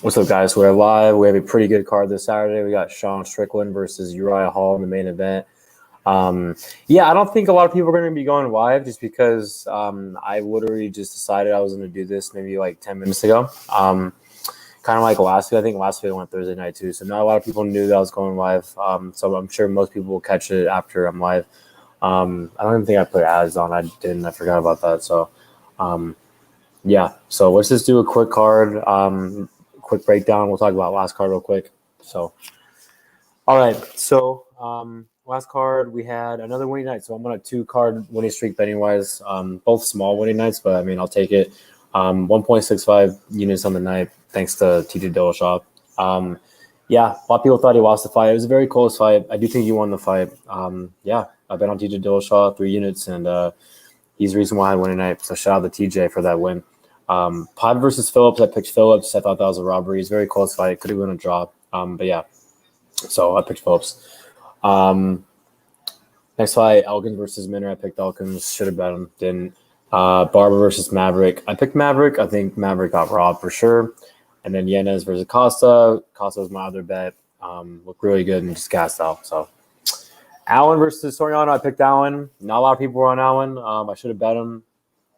What's up, guys? We're live. We have a pretty good card this Saturday. We got Strickland versus Uriah Hall in the main event. I don't think a lot of people are going to be going live just because I literally just decided I was going to do this maybe like 10 minutes ago. Kind of like last week. I think last week I went Thursday night too. So not a lot of people knew that I was going live. So I'm sure most people will catch it after I'm live. I don't even think I put ads on. I didn't. I forgot about that. So, So let's just do a quick card. Quick breakdown. We'll talk about last card real quick. So, all right. So, last card we had another winning night. So I'm on a 2-card winning streak betting wise. Both small winning nights, but I mean I'll take it. 1.65 units on the night thanks to TJ Dillashaw. A lot of people thought he lost the fight. It was a very close fight. I do think he won the fight. I bet on TJ Dillashaw 3 units, and he's the reason why I won tonight. So shout out to TJ for that win. Pod versus Phillips. I picked Phillips. I thought that was a robbery. It's a very close fight. Could have been a draw. So I picked Phillips. Next fight, Elkins versus Minner. I picked Elkins. Should have bet him. Didn't. Barber versus Maverick. I picked Maverick. I think Maverick got robbed for sure. And then Yanez versus Cosce. Cosce was my other bet. Looked really good and just gassed out. So Allen versus Soriano. I picked Allen. Not a lot of people were on Allen. I should have bet him.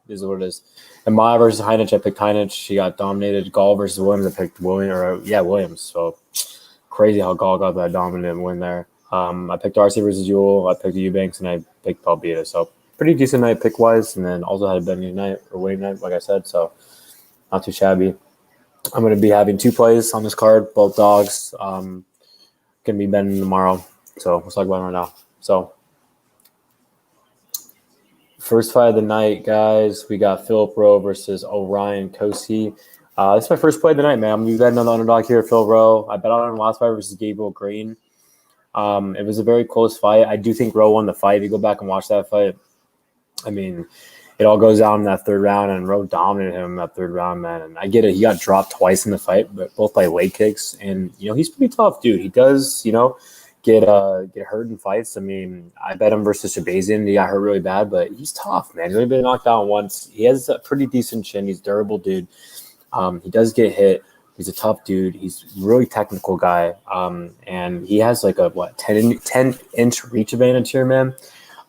Is what it is. And Maya versus Heinich, I picked Heinich. She got dominated. Gall versus Williams, I picked Williams. So crazy how Gall got that dominant win there. I picked Darcy versus Ewell. I picked Eubanks, and I picked Palbita. So pretty decent night pick wise, and then also had a betting night or winning night, like I said. So not too shabby. I'm going to be having 2 plays on this card, both dogs. Going to be betting tomorrow. So let's talk about it right now. So. First fight of the night, guys. We got Philip Rowe versus Orion Cosce. This is my first play of the night, man. I'm going to be betting on the underdog here, Phil Rowe. I bet on him last fight versus Gabriel Green. It was a very close fight. I do think Rowe won the fight. If you go back and watch that fight, I mean, it all goes down in that 3rd round, and Rowe dominated him in that 3rd round, man. And I get it. He got dropped twice in the fight, but both by leg kicks. And, he's pretty tough, dude. He does, get hurt in fights. I mean, I bet him versus Shabazian. He got hurt really bad, but he's tough, man. He's only been knocked out once. He has a pretty decent chin. He's a durable dude. He does get hit. He's a tough dude. He's a really technical guy. And he has like a 10-inch reach advantage here, man.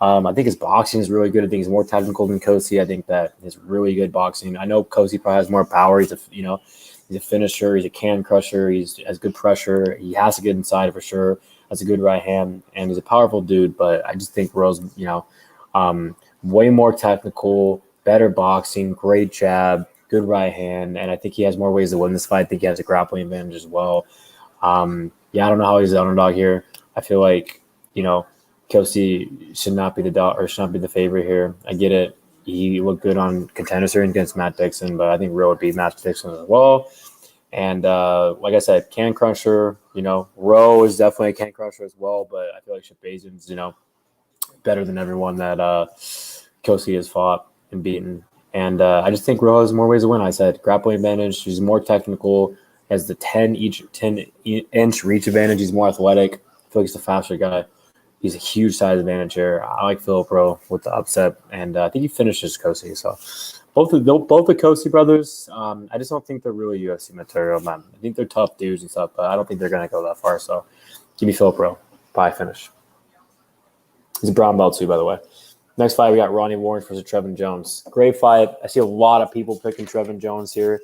I think his boxing is really good. I think he's more technical than Cosce. I think that he's really good boxing. I know Cosce probably has more power. He's a finisher. He's a can crusher. He has good pressure. He has to get inside for sure. Has a good right hand, and he's a powerful dude. But I just think Rowe's, way more technical, better boxing, great jab, good right hand, and I think he has more ways to win this fight. I think he has a grappling advantage as well. I don't know how he's the underdog here. I feel like Cosce should not be the dog or should not be the favorite here. I get it. He looked good on Contender against Matt Dixon, but I think Rowe would beat Matt Dixon as well. And like I said, can crusher, Rowe is definitely a can crusher as well, but I feel like Shabazian's, better than everyone that Cosce has fought and beaten. And I just think Rowe has more ways to win. I said grappling advantage. He's more technical, has the 10-inch reach advantage. He's more athletic. I feel like he's a faster guy. He's a huge size advantage here. I like Philip Rowe with the upset, and I think he finishes Cosce. So both the Cosce brothers, I just don't think they're really UFC material, man. I think they're tough dudes and stuff, but I don't think they're going to go that far. So give me Philip Rowe. Bye, finish. He's a brown belt too, by the way. Next fight, we got Ronnie Lawrence versus Trevin Jones. Great fight. I see a lot of people picking Trevin Jones here.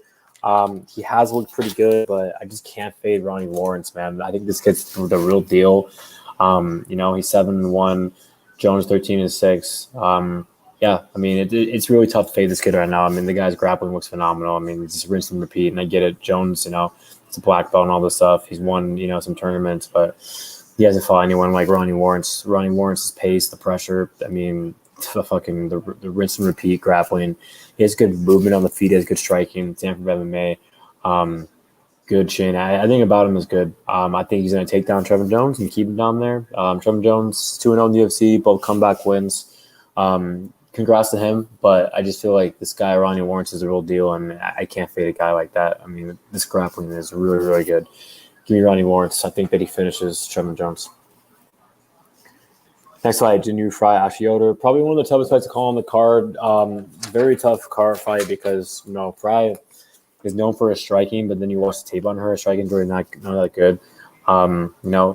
He has looked pretty good, but I just can't fade Ronnie Lawrence, man. I think this kid's the real deal. He's 7-1, Jones 13-6. I mean, it's really tough to fade this kid right now. I mean, the guy's grappling looks phenomenal. I mean, it's just rinse and repeat, and I get it. Jones, it's a black belt and all this stuff. He's won, some tournaments, but he hasn't fought anyone like Ronnie Lawrence. Ronnie Lawrence's pace, the pressure, I mean, the rinse and repeat grappling. He has good movement on the feet. He has good striking. Stanford MMA. Good chin. I think about him is good. I think he's going to take down Trevin Jones and keep him down there. Trevin Jones, 2-0 in the UFC, both comeback wins. Congrats to him, but I just feel like this guy, Ronnie Lawrence, is a real deal, and I can't fade a guy like that. I mean, this grappling is really, really good. Give me Ronnie Lawrence. I think that he finishes Trevin Jones. Next fight, Jinu Frey, Yoder. Probably one of the toughest fights to call on the card. Very tough card fight because, Frey is known for her striking, but then you watch the tape on her. Her striking's really not that good.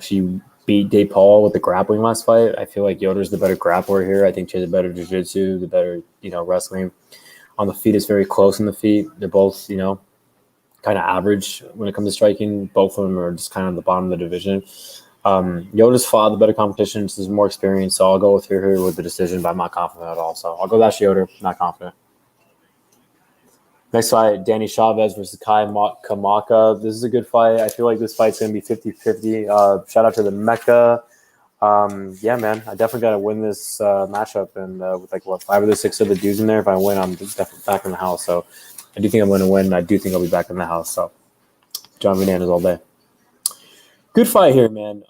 She beat Paula with the grappling last fight. I feel like Yoder's the better grappler here. I think she has a better jiu-jitsu, the better, wrestling. On the feet, it's very close on the feet. They're both, kind of average when it comes to striking. Both of them are just kind of the bottom of the division. Yoder's fought the better competition. This is more experience, so I'll go with her here with the decision, but I'm not confident at all. So I'll go with Yoder, not confident. Next fight, Danny Chavez versus Kamaka. This is a good fight. I feel like this fight's going to be 50-50. Shout out to the Mecca. Yeah, man, I definitely got to win this matchup. And with 5 of the 6 of the dudes in there, if I win, I'm definitely back in the house. So I do think I'm going to win. I do think I'll be back in the house. So John Bananas all day. Good fight here, man.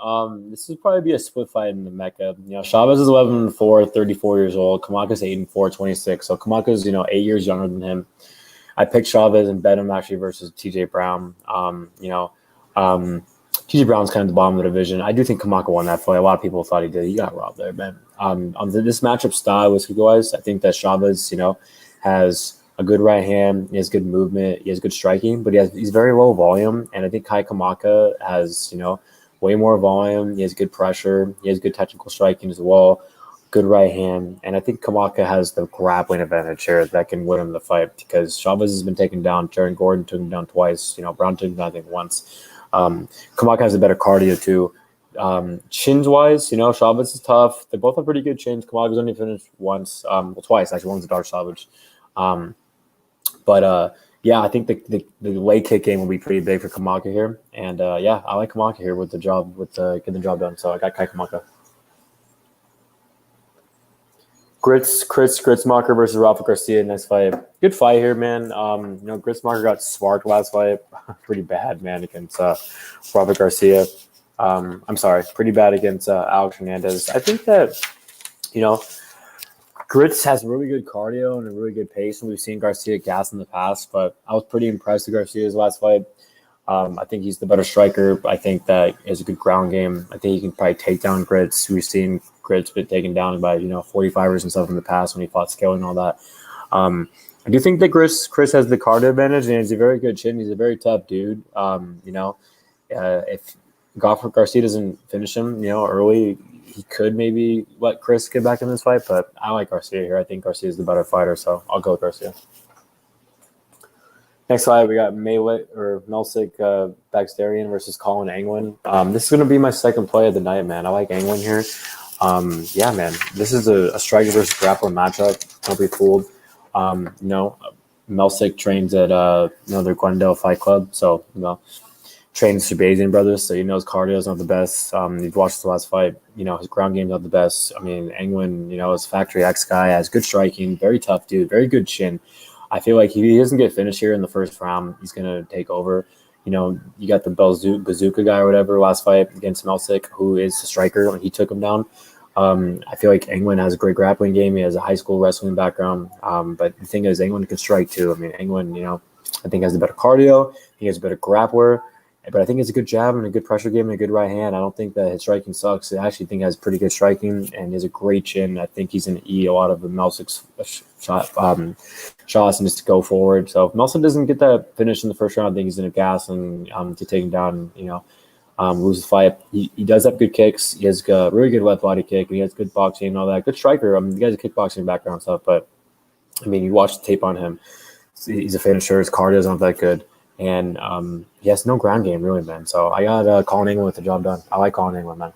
This would probably be a split fight in the Mecca. Chavez is 11-4, 34 years old. Kamaka's 8-4, 26. So Kamaka's, 8 years younger than him. I picked Chavez and bet him actually versus TJ Brown. TJ Brown's kind of the bottom of the division. I do think Kamaka won that fight. A lot of people thought he did. He got robbed there, man. On this matchup style-wise, I think that Chavez, has a good right hand. He has good movement. He has good striking, but he's very low volume. And I think Kai Kamaka has, way more volume. He has good pressure. He has good technical striking as well. Good right hand, and I think Kamaka has the grappling advantage here that can win him the fight because Chavez has been taken down. Jaron Gordon took him down twice. Brown took him down, I think, once. Kamaka has a better cardio too. Chins wise, Chavez is tough. They both have pretty good chins. Kamaka's only finished once, twice actually. One's a dark Savage. Yeah, I think the leg kick game will be pretty big for Kamaka here, and yeah, I like Kamaka here with getting the job done. So I got Kai Kamaka. Gruetzemacher versus Rafa Garcia next fight. Good fight here, man. Gruetzemacher got sparked last fight. Pretty bad, man, against Rafa Garcia. I'm sorry, pretty bad against Alex Hernandez. I think that, Grits has really good cardio and a really good pace, and we've seen Garcia gas in the past, but I was pretty impressed with Garcia's last fight. I think he's the better striker. I think that he has a good ground game. I think he can probably take down Grits. We've seen Grits been taken down by 45ers and stuff in the past when he fought Scale and all that. I do think that Chris has the cardio advantage, and he's a very good chin. He's a very tough dude. If Garcia doesn't finish him, early, he could maybe let Chris get back in this fight. But I like Garcia here. I think Garcia is the better fighter, so I'll go with Garcia. Next fight, we got Melsik Baghdasaryan versus Colin Anglin. This is going to be my second play of the night, man. I like Anglin here. Yeah, man, this is a striker versus grappler matchup. Don't be fooled. Melsik trains at their Glendale Fight Club, so trains Shabazian brothers, so his cardio is not the best. You've watched the last fight. His ground game's not the best. I mean, Anglin, is Factory X guy, has good striking, very tough dude, very good chin. I feel like if he doesn't get finished here in the first round, he's going to take over. You got the bazooka guy or whatever last fight against Melsik, who is a striker, and he took him down. I feel like Anglin has a great grappling game. He has a high school wrestling background. But the thing is, Anglin can strike too. I mean, Anglin, I think has a better cardio. He has a better grappler. But I think it's a good jab and a good pressure game and a good right hand. I don't think that his striking sucks. I actually think he has pretty good striking and he has a great chin. I think he's going to eat a lot of the Melsik's shots and just to go forward. So if Melsik doesn't get that finish in the first round, I think he's going to gas and to take him down and, lose the fight. He does have good kicks. He has a really good left body kick. He has good boxing and all that. Good striker. The guy's a kickboxing background and stuff. But, you watch the tape on him. He's a finisher. His cardio is not that good. And he has no ground game, really, man. So I got Colin Anglin with the job done. I like Colin Anglin, man.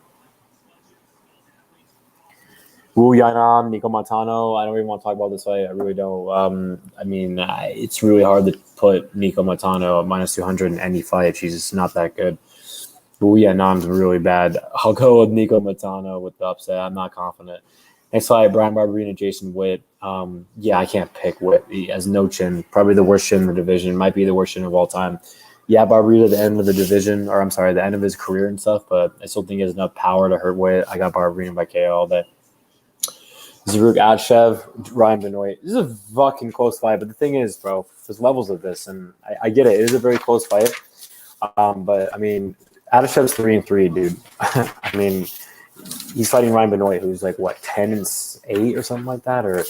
Yanan, Nico Montano. I don't even want to talk about this fight. I really don't. It's really hard to put Nico Montano at minus 200 in any fight. She's just not that good. Yanan's really bad. I'll go with Nico Montano with the upset. I'm not confident. Next fight, Brian Barbarena, Jason Witt. I can't pick Witt. He has no chin. Probably the worst chin in the division. Might be the worst chin of all time. Yeah, Barbarena at the end of the division, the end of his career and stuff, but I still think he has enough power to hurt Witt. I got Barbarena by KO all day. Adashev, Ryan Benoit. This is a fucking close fight, but the thing is, bro, there's levels of this, and I get it. It is a very close fight. But Adashev's 3-3, dude. He's fighting Ryan Benoit, who's 10-8 or something like that, or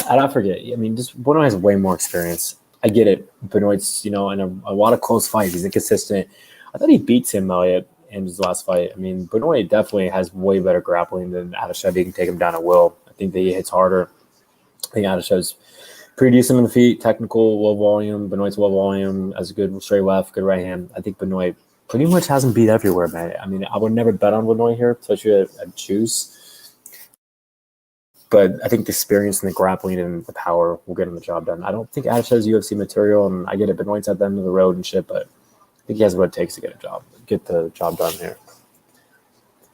I don't forget. Just Benoit has way more experience. I get it. Benoit's, in a lot of close fights. He's inconsistent. I thought he beat Tim Elliott in his last fight. I mean, Benoit definitely has way better grappling than Adashev. He can take him down at will. I think that he hits harder. I think Adashev's pretty decent on the feet, technical, low volume. Benoit's low volume, has a good straight left, good right hand. I think Benoit pretty much hasn't beat everywhere, man. I mean, I would never bet on Benoit here, especially at juice. But I think the experience and the grappling and the power will get him the job done. I don't think Adashev's UFC material, and I get it. Benoit's at the end of the road and shit, but I think he has what it takes to get the job done here.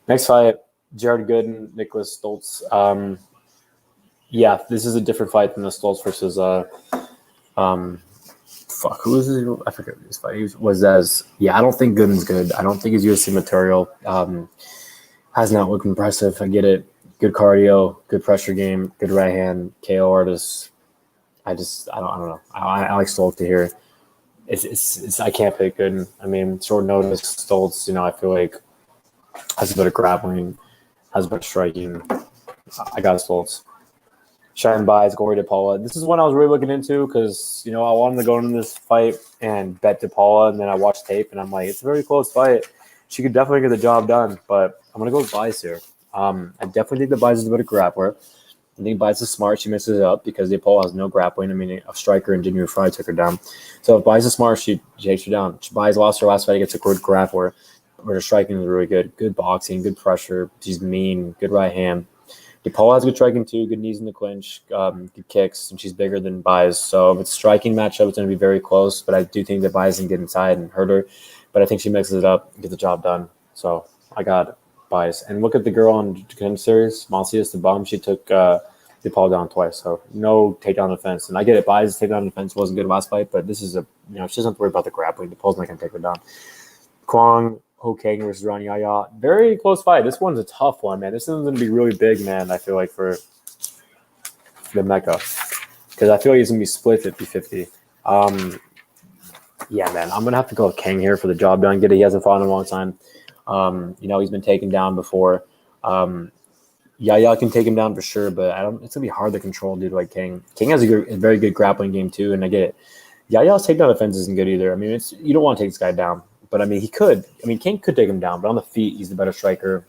Next fight, Jared Gooden, Nicholas Stolze. Yeah, this is a different fight than the Stolze versus who was his? I forget this fight. I don't think Gooden's good. I don't think his UFC material has not looked impressive. I get it. Good cardio, good pressure game, good right hand, KO artist. I don't know. I like Stolze here. It's I can't pick Gooden. I mean, short notice, Stolze, I feel like has a better grappling, has a better striking. I got Stolze. Shine buys, Glory to Paula. This is one I was really looking into because, I wanted to go into this fight and bet to Paula, and then I watched tape, and I'm like, it's a very close fight. She could definitely get the job done, but I'm going to go with Bias here. I definitely think that Bias is a better grappler. I think Bias is smart. She mixes it up because the Paula has no grappling. I mean, a striker and Jimmy Frey took her down. So if Bias is smart, she takes her down. Bias lost her last fight against a good grappler, but her striking is really good. Good boxing, good pressure. She's mean, good right hand. Paula has good striking too, good knees in the clinch, good kicks, and she's bigger than Bias. So if it's a striking matchup, it's going to be very close. But I do think that Bias can get inside and hurt her. But I think she mixes it up and gets the job done. So I got Bias. And look at the girl on the Contender Series, Malcius the Bum. She took the Paula down twice. So no takedown defense. And I get it. Bias' takedown defense wasn't good last fight, but this is she doesn't have to worry about the grappling. The Paula's not going to take her down. Kang Kang versus Yahya. Very close fight. This one's a tough one, man. This one's going to be really big, man, I feel like, for the Mecca. Because I feel like he's going to be split 50-50. Yeah, man. I'm going to have to go with Kang here for the job done. Get it. He hasn't fought in a long time. He's been taken down before. Yahya can take him down for sure, but it's going to be hard to control, dude, like Kang. Kang has a very good grappling game, too, and I get it. Yahya's takedown defense isn't good either. I mean, you don't want to take this guy down. But, I mean, he could. I mean, Kang could take him down. But on the feet, he's the better striker.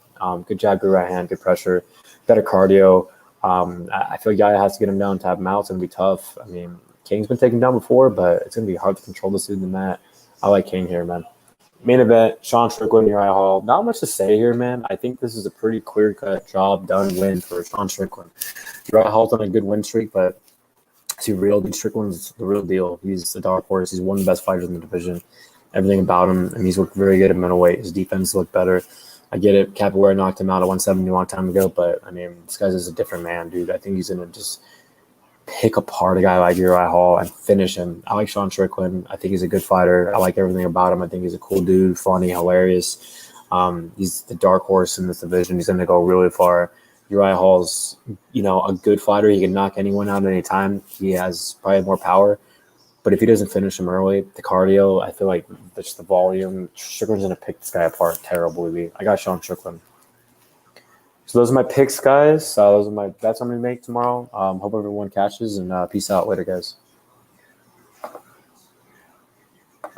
Good jab, good right hand, good pressure, better cardio. I feel like Yahya has to get him down, tap him out. It's going to be tough. I mean, Kang's been taken down before, but it's going to be hard to control this dude in the mat. I like Kang here, man. Main event, Sean Strickland, Uriah Hall. Not much to say here, man. I think this is a pretty clear-cut job done win for Sean Strickland. Uriah Hall's on a good win streak, but Strickland's the real deal. He's the dark horse. He's one of the best fighters in the division. Everything about him, and he's looked very good at middleweight. His defense looked better. I get it. Capoeira knocked him out at 170 a long time ago, but, I mean, this guy's just a different man, dude. I think he's going to just pick apart a guy like Uriah Hall and finish him. I like Sean Strickland. I think he's a good fighter. I like everything about him. I think he's a cool dude, funny, hilarious. He's the dark horse in this division. He's going to go really far. Uriah Hall's, a good fighter. He can knock anyone out at any time. He has probably more power. But if he doesn't finish him early, the cardio, I feel like just the volume, Strickland's going to pick this guy apart terribly. I got Sean Strickland. So those are my picks, guys. Those are my bets I'm going to make tomorrow. Hope everyone catches, and peace out later, guys.